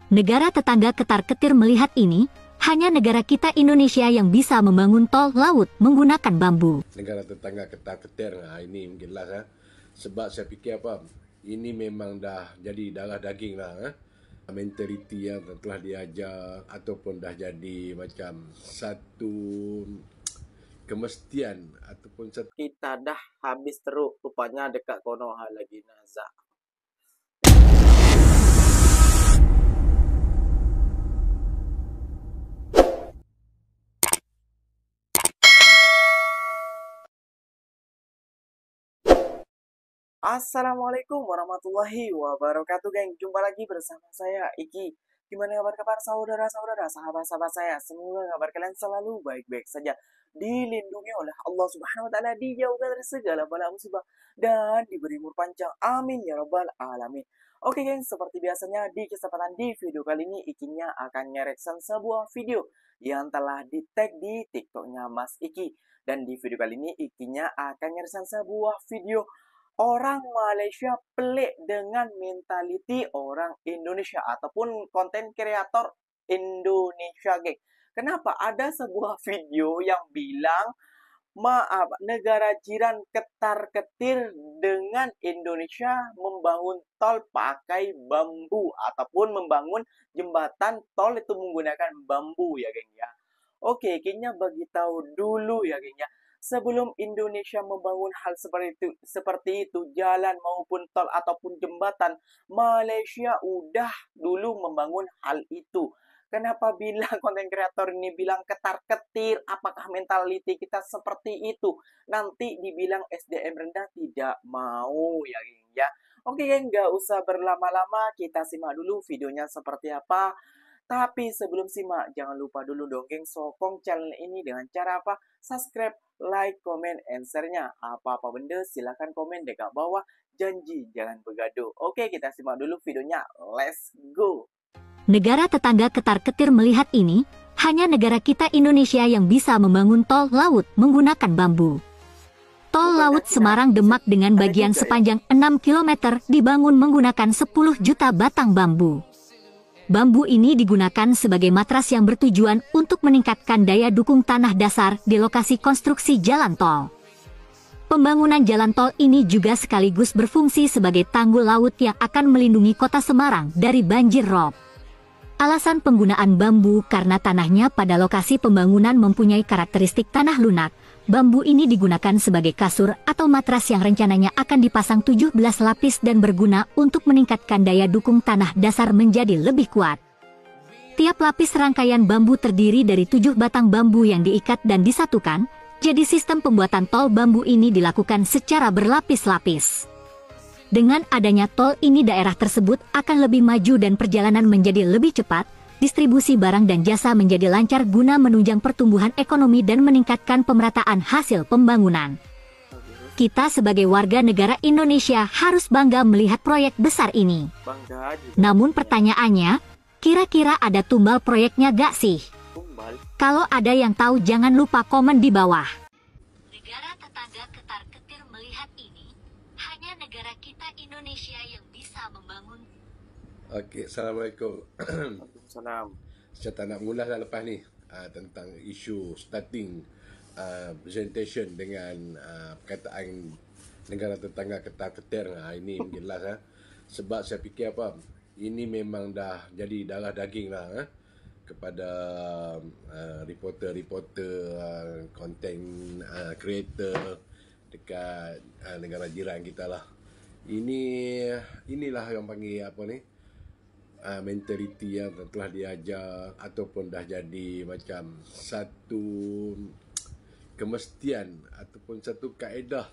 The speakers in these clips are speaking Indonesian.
Negara tetangga ketar-ketir melihat ini, hanya negara kita Indonesia yang bisa membangun tol laut menggunakan bambu. Negara tetangga ketar-ketir, ini mungkinlah sebab saya fikir ini memang dah jadi darah daging lah. Mentaliti yang telah diajar ataupun dah jadi macam satu kemestian ataupun satu. Kita dah habis teruk rupanya dekat Konoha lagi Naza. Assalamualaikum warahmatullahi wabarakatuh, geng. Jumpa lagi bersama saya Iki. Gimana kabar saudara-saudara, sahabat-sahabat saya? Semoga kabar kalian selalu baik-baik saja, dilindungi oleh Allah Subhanahu wa taala, dijauhkan dari segala bala musibah dan diberi umur panjang. Amin ya rabbal alamin. Oke, geng, seperti biasanya di kesempatan di video kali ini Ikinya akan ngereaction sebuah video yang telah di-tag di TikToknya Mas Iki. Dan di video kali ini Ikinya akan ngereaction sebuah video orang Malaysia pelik dengan mentaliti orang Indonesia ataupun konten kreator Indonesia, geng. Kenapa? Ada sebuah video yang bilang, maaf, negara jiran ketar-ketir dengan Indonesia membangun tol pakai bambu ataupun membangun jembatan tol itu menggunakan bambu, ya, geng, ya. Oke, kayaknya bagi tahu dulu, ya, geng, ya. Sebelum Indonesia membangun hal seperti itu, jalan maupun tol ataupun jembatan, Malaysia udah dulu membangun hal itu. Kenapa bilang konten kreator ini bilang ketar-ketir? Apakah mentaliti kita seperti itu? Nanti dibilang SDM rendah, tidak mau, ya, geng, ya. Oke, geng, nggak usah berlama-lama, kita simak dulu videonya seperti apa. Tapi sebelum simak, jangan lupa dulu dong, geng, sokong channel ini dengan cara apa? Subscribe, like, comment, and share-nya. Apa-apa benda silahkan komen dekat bawah. Janji jangan bergaduh. Oke, kita simak dulu videonya. Let's go. Negara tetangga ketar-ketir melihat ini, hanya negara kita Indonesia yang bisa membangun tol laut menggunakan bambu. Tol laut Semarang-Demak dengan bagian sepanjang 6 km dibangun menggunakan 10 juta batang bambu. Bambu ini digunakan sebagai matras yang bertujuan untuk meningkatkan daya dukung tanah dasar di lokasi konstruksi jalan tol. Pembangunan jalan tol ini juga sekaligus berfungsi sebagai tanggul laut yang akan melindungi kota Semarang dari banjir rob. Alasan penggunaan bambu karena tanahnya pada lokasi pembangunan mempunyai karakteristik tanah lunak. Bambu ini digunakan sebagai kasur atau matras yang rencananya akan dipasang 17 lapis dan berguna untuk meningkatkan daya dukung tanah dasar menjadi lebih kuat. Tiap lapis rangkaian bambu terdiri dari 7 batang bambu yang diikat dan disatukan, jadi sistem pembuatan tol bambu ini dilakukan secara berlapis-lapis. Dengan adanya tol ini daerah tersebut akan lebih maju dan perjalanan menjadi lebih cepat, distribusi barang dan jasa menjadi lancar guna menunjang pertumbuhan ekonomi dan meningkatkan pemerataan hasil pembangunan. Kita sebagai warga negara Indonesia harus bangga melihat proyek besar ini. Namun pertanyaannya, kira-kira ada tumbal proyeknya gak sih? Kalau ada yang tahu jangan lupa komen di bawah. Negara tetangga ketar-ketir melihat ini, hanya negara kita Indonesia yang bisa membangun. Okey, Assalamualaikum. Salam. Saya tak nak mula dah lepas ni tentang isu starting presentation dengan perkataan negara tetangga ketar-ketir. Ini jelas sebab saya fikir ini memang dah jadi darah daging lah kepada reporter, content creator dekat negara jiran kita lah. Inilah yang panggil mentaliti yang telah diajar ataupun dah jadi macam satu kemestian ataupun satu kaedah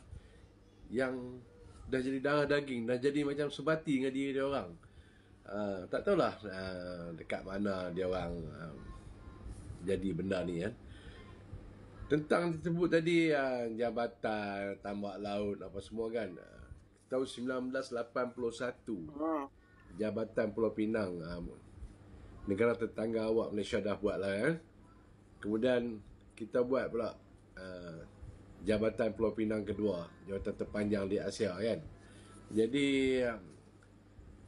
yang dah jadi darah daging, dah jadi macam sebati dengan diri dia orang. Tak tahulah dekat mana dia orang jadi benda ni kan. Tentang disebut tadi jabatan tambak laut apa semua kan. Tahun 1981 Jabatan Pulau Pinang, negara tetangga awak Malaysia dah buat lah kan. Kemudian kita buat pula Jabatan Pulau Pinang kedua, jabatan terpanjang di Asia kan. Jadi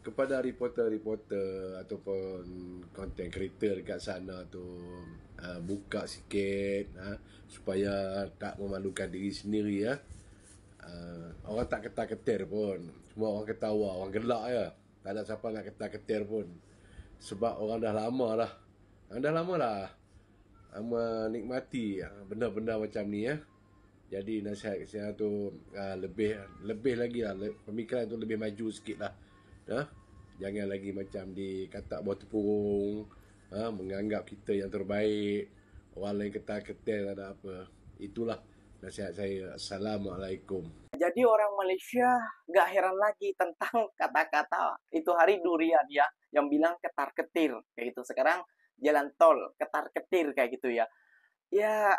kepada reporter-reporter ataupun content creator dekat sana tu, buka sikit, supaya tak memalukan diri sendiri ya. Orang tak ketar-ketir pun, semua orang ketawa, orang gelak je. Tak ada siapa nak ketar-ketir pun. Sebab orang dah lama dah. Menikmati benda-benda macam ni ya. Jadi nasihat saya tu lebih lagi lah, pemikiran tu lebih maju sikit lah. Jangan lagi macam dikata bawah tepung, menganggap kita yang terbaik, orang lain ketar-ketir tak ada apa. Itulah nasihat saya. Assalamualaikum. Jadi orang Malaysia gak heran lagi tentang kata-kata itu hari durian ya, yang bilang ketar-ketir kayak gitu. Sekarang jalan tol ketar-ketir kayak gitu ya. Ya,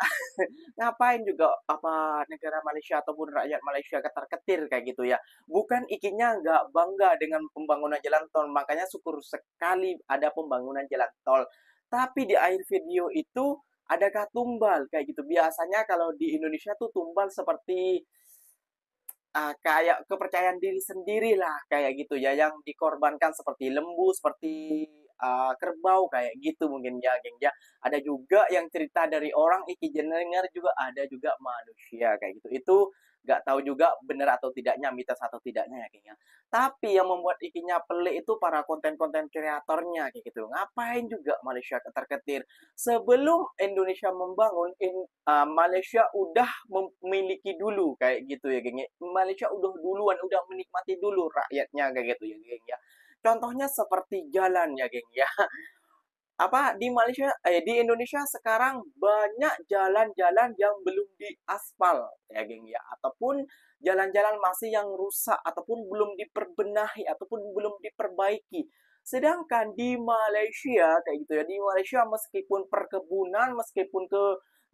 ngapain juga apa negara Malaysia ataupun rakyat Malaysia ketar-ketir kayak gitu ya. Bukan ikinya nggak bangga dengan pembangunan jalan tol, makanya syukur sekali ada pembangunan jalan tol. Tapi di akhir video itu adakah tumbal kayak gitu. Biasanya kalau di Indonesia tuh tumbal seperti kayak kepercayaan diri sendiri lah kayak gitu ya, yang dikorbankan seperti lembu, seperti kerbau kayak gitu mungkin ya geng ya. Ada juga yang cerita dari orang iki jenengar juga ada juga manusia kayak gitu. Itu nggak tahu juga benar atau tidaknya, mitos atau tidaknya ya geng ya. Tapi yang membuat ikinya pelik itu para konten-konten kreatornya kayak gitu. Ngapain juga Malaysia ketar-ketir? Sebelum Indonesia membangun, Malaysia udah memiliki dulu kayak gitu ya geng ya. Malaysia udah duluan, udah menikmati dulu rakyatnya kayak gitu ya geng ya. Contohnya seperti jalan ya geng ya. Apa di Malaysia di Indonesia sekarang banyak jalan-jalan yang belum diaspal ya geng ya, ataupun jalan-jalan masih yang rusak ataupun belum diperbenahi ataupun belum diperbaiki. Sedangkan di Malaysia kayak gitu ya, di Malaysia meskipun perkebunan, meskipun ke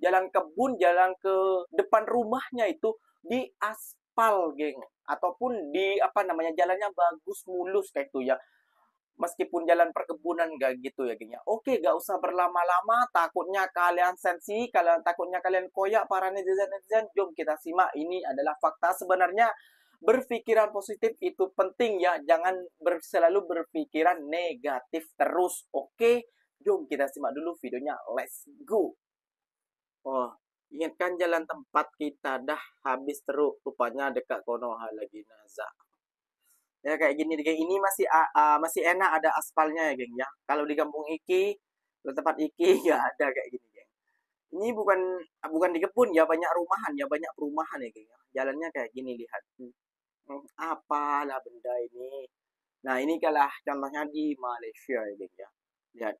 jalan kebun, jalan ke depan rumahnya itu diaspal geng, ataupun di apa namanya jalannya bagus mulus kayak gitu ya. Meskipun jalan perkebunan gak gitu ya geng ya. Oke, gak usah berlama-lama, takutnya kalian sensi, takutnya kalian koyak para netizen-netizen. Jom kita simak, ini adalah fakta. Sebenarnya berpikiran positif itu penting ya, jangan selalu berpikiran negatif terus. Oke, jom kita simak dulu videonya, let's go. Oh, ingatkan jalan tempat kita dah habis teruk, rupanya dekat Konoha lagi nazak. Ya kayak gini, ini masih enak ada aspalnya ya geng ya. Kalau di kampung Iki, di tempat Iki ya ada kayak gini geng. Ini bukan di kebun ya, banyak rumahan ya, banyak perumahan ya geng ya. Jalannya kayak gini, lihat. Apalah benda ini. Nah ini kalah contohnya di Malaysia ya geng ya. Lihat,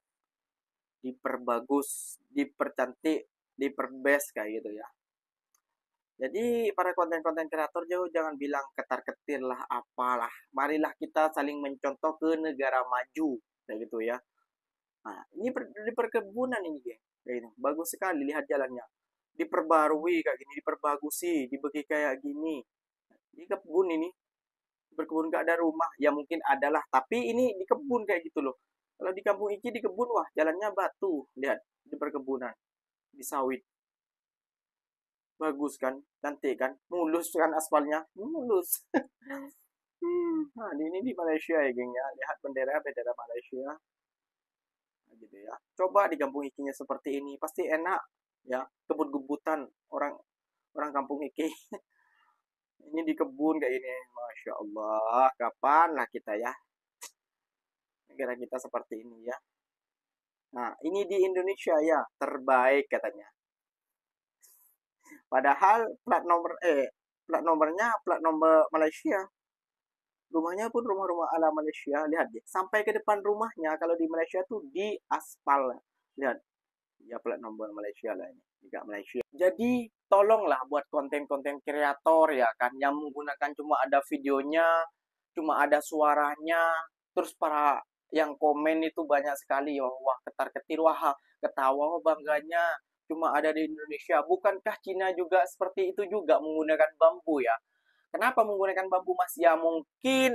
diperbagus, dipercantik, diperbest kayak gitu ya. Jadi para konten-konten kreator jauh jangan bilang ketar-ketir lah apalah. Marilah kita saling mencontoh ke negara maju kayak gitu ya. Nah, ini di perkebunan ini geng. Kayak gitu. Bagus sekali lihat jalannya. Diperbarui kayak gini, diperbagusi, dibagi kayak gini. Di kebun ini. Di berkebun gak ada rumah, ya mungkin adalah, tapi ini di kebun kayak gitu loh. Kalau di kampung Iki di kebun wah, jalannya batu. Lihat di perkebunan, di sawit. Bagus kan, cantik kan, mulus kan aspalnya, mulus. Nah ini di Malaysia ya geng ya, lihat bendera Malaysia, nah, gitu ya. Coba di kampung Ikinya seperti ini, pasti enak ya, kebun-kebutan orang kampung Iki. Ini di kebun kayak ini, masya Allah, kapan lah kita ya, negara kita seperti ini ya. Nah ini di Indonesia ya, terbaik katanya. Padahal plat nomornya plat nomor Malaysia. Rumahnya pun rumah-rumah ala Malaysia. Lihat deh, sampai ke depan rumahnya kalau di Malaysia tuh di aspal. Lihat. Ya plat nomor Malaysia lah ini. Juga Malaysia. Jadi tolonglah buat konten-konten kreator ya kan yang menggunakan cuma ada videonya, cuma ada suaranya, terus para yang komen itu banyak sekali. Wah, ketar-ketir, wah, ketawa bangganya. Cuma ada di Indonesia. Bukankah Cina juga seperti itu juga menggunakan bambu ya? Kenapa menggunakan bambu mas? Ya mungkin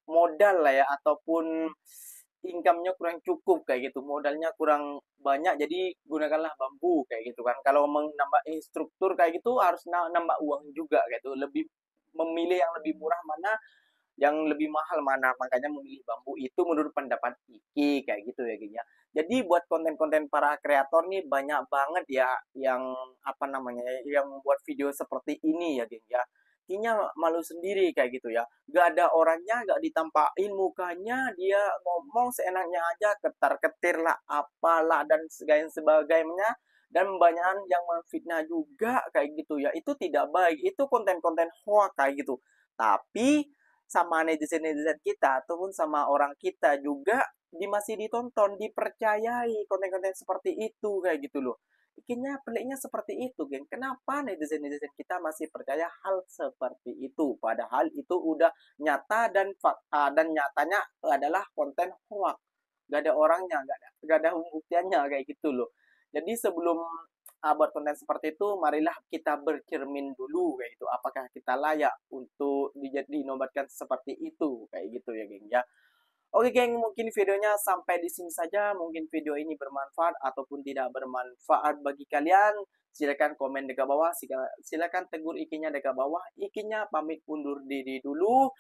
modal lah ya, ataupun income-nya kurang cukup kayak gitu. Modalnya kurang banyak, jadi gunakanlah bambu kayak gitu kan. Kalau menambah struktur kayak gitu harus nambah uang juga kayak gitu. Lebih memilih yang lebih murah mana, yang lebih mahal mana, makanya memilih bambu itu menurut pendapat Iki kayak gitu ya geng ya. Jadi buat konten-konten para kreator nih banyak banget ya yang apa namanya ya, yang membuat video seperti ini ya geng ya. Kinya malu sendiri kayak gitu ya. Gak ada orangnya, gak ditampain mukanya, dia ngomong seenaknya aja, ketar-ketir lah, apalah dan sebagainya. Dan banyak yang memfitnah juga kayak gitu ya. Itu tidak baik, itu konten-konten hoax kayak gitu. Tapi sama netizen-netizen kita ataupun sama orang kita juga masih ditonton, dipercayai konten-konten seperti itu kayak gitu loh. Bikinnya peliknya seperti itu, geng. Kenapa netizen-netizen kita masih percaya hal seperti itu? Padahal itu udah nyata dan fakta dan nyatanya adalah konten hoax. Gak ada orangnya, gak ada pembuktiannya kayak gitu loh. Jadi sebelum buat konten seperti itu, marilah kita bercermin dulu kayak gitu. Apakah kita layak untuk dinobatkan seperti itu kayak gitu ya, geng ya. Oke, geng, mungkin videonya sampai di sini saja. Mungkin video ini bermanfaat ataupun tidak bermanfaat bagi kalian. Silakan komen dekat bawah, silakan tegur ikinya dekat bawah. Ikinya pamit undur diri dulu.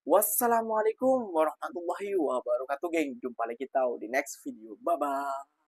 Wassalamualaikum warahmatullahi wabarakatuh, geng. Jumpa lagi kita di next video. Bye bye.